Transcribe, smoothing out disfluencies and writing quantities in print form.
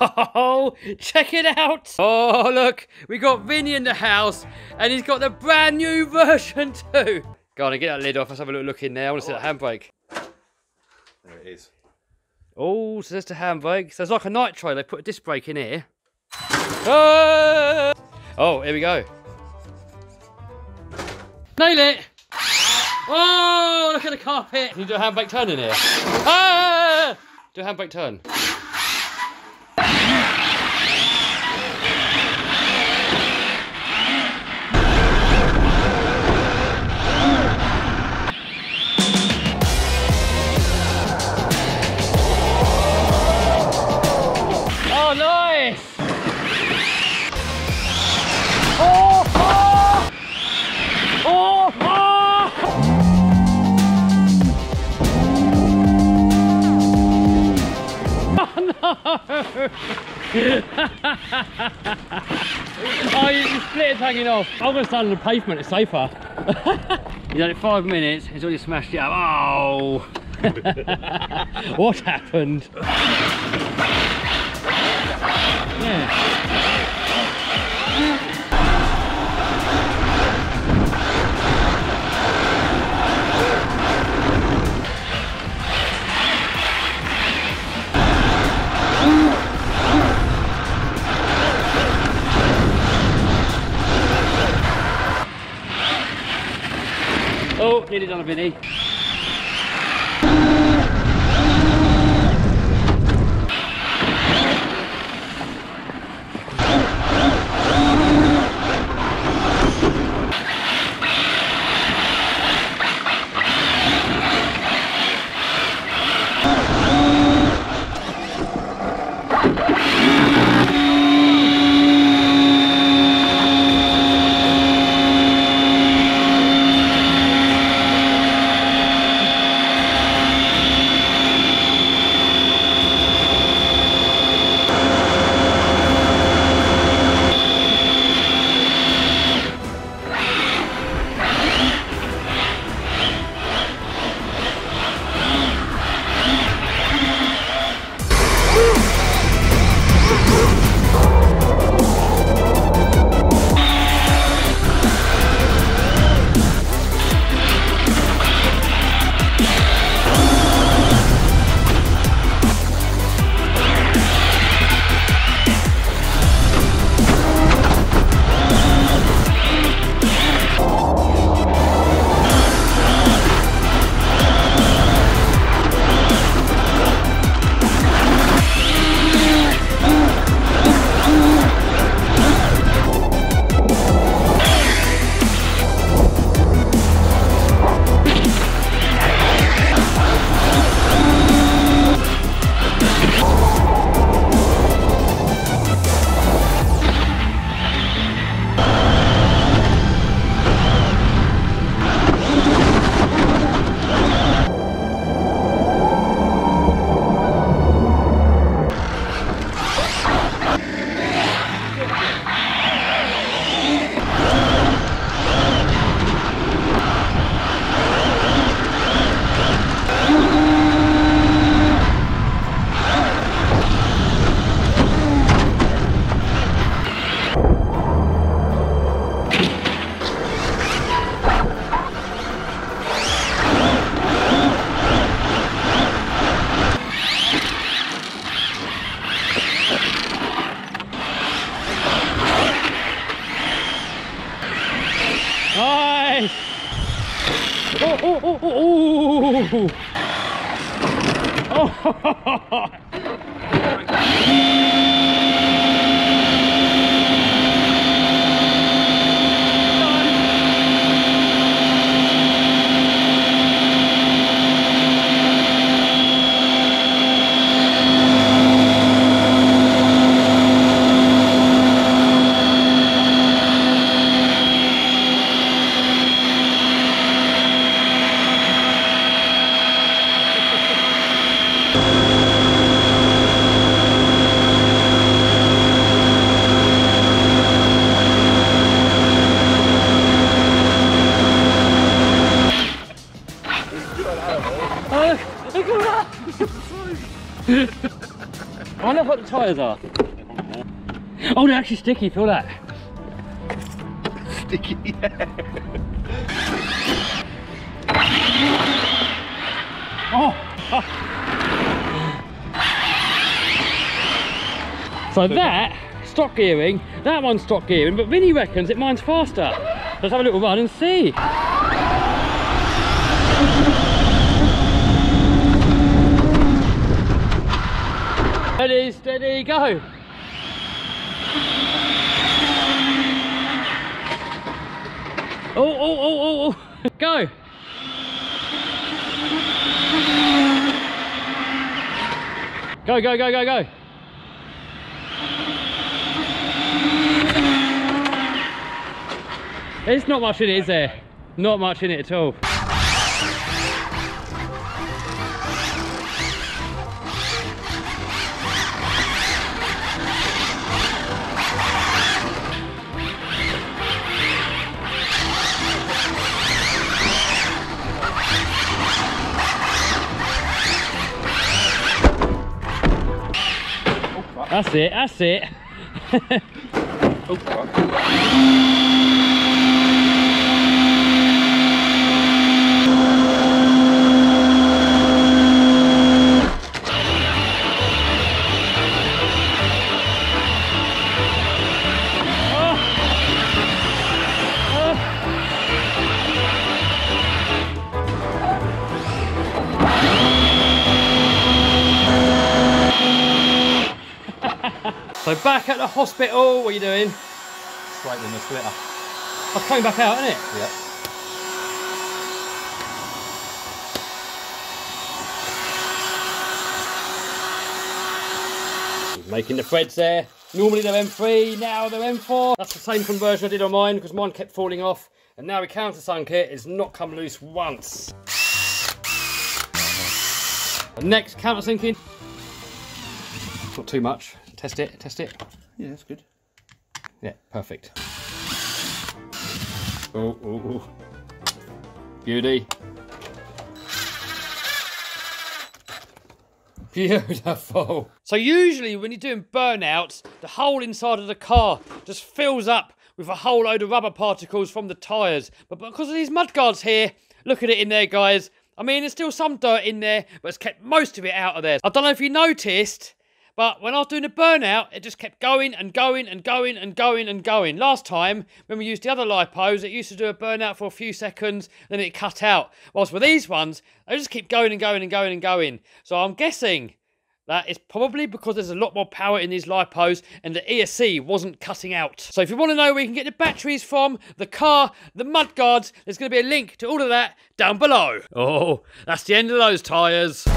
Oh, check it out. Oh, look, we got Vinny in the house and he's got the brand new version too. Go on and get that lid off. Let's have a little look in there. I want to see that handbrake. There it is. Oh, so there's the handbrake. So it's like a nitro. They put a disc brake in here. Oh, here we go. Nail it. Oh, look at the carpet. Can you do a handbrake turn in here? Ah! Do a handbrake turn. Oh, nice. Oh, oh, oh, oh. Oh, your splitter's hanging off. I'm going to stand on the pavement, it's safer. He's had it 5 minutes, he's already smashed it up. Oh! What happened? Yeah. Oh, nearly done a Vinny. Nice! Oh, oh, oh, oh, oh! Oh! Look at that! I wonder what the tyres are. Oh, they're actually sticky, feel that. Sticky, yeah. Oh. So that, stock gearing, that one's stock gearing, but Vinny reckons it mine's faster. Let's have a little run and see. Steady, steady, go. Oh, go. Go, go, go, go, go. There's not much in it, is there? Not much in it at all. That's it, that's it. Oh, fuck. So back at the hospital, what are you doing? Straightening the splitter. Oh, coming back out, isn't it? Yeah. Making the threads there. Normally they're M3, now they're M4. That's the same conversion I did on mine because mine kept falling off. And now we countersunk it, it's not come loose once. The next countersinking. Not too much. Test it, test it. Yeah, that's good. Yeah, perfect. Oh, oh, oh. Beauty. Beautiful. So usually when you're doing burnouts, the hole inside of the car just fills up with a whole load of rubber particles from the tyres. But because of these mudguards here, look at it in there, guys. I mean, there's still some dirt in there, but it's kept most of it out of there. I don't know if you noticed, but when I was doing a burnout, it just kept going and going and going and going and going. Last time, when we used the other lipos, it used to do a burnout for a few seconds, then it cut out. Whilst with these ones, they just keep going and going and going and going. So I'm guessing that it's probably because there's a lot more power in these lipos and the ESC wasn't cutting out. So if you want to know where you can get the batteries from, the car, the mudguards, there's going to be a link to all of that down below. Oh, that's the end of those tyres.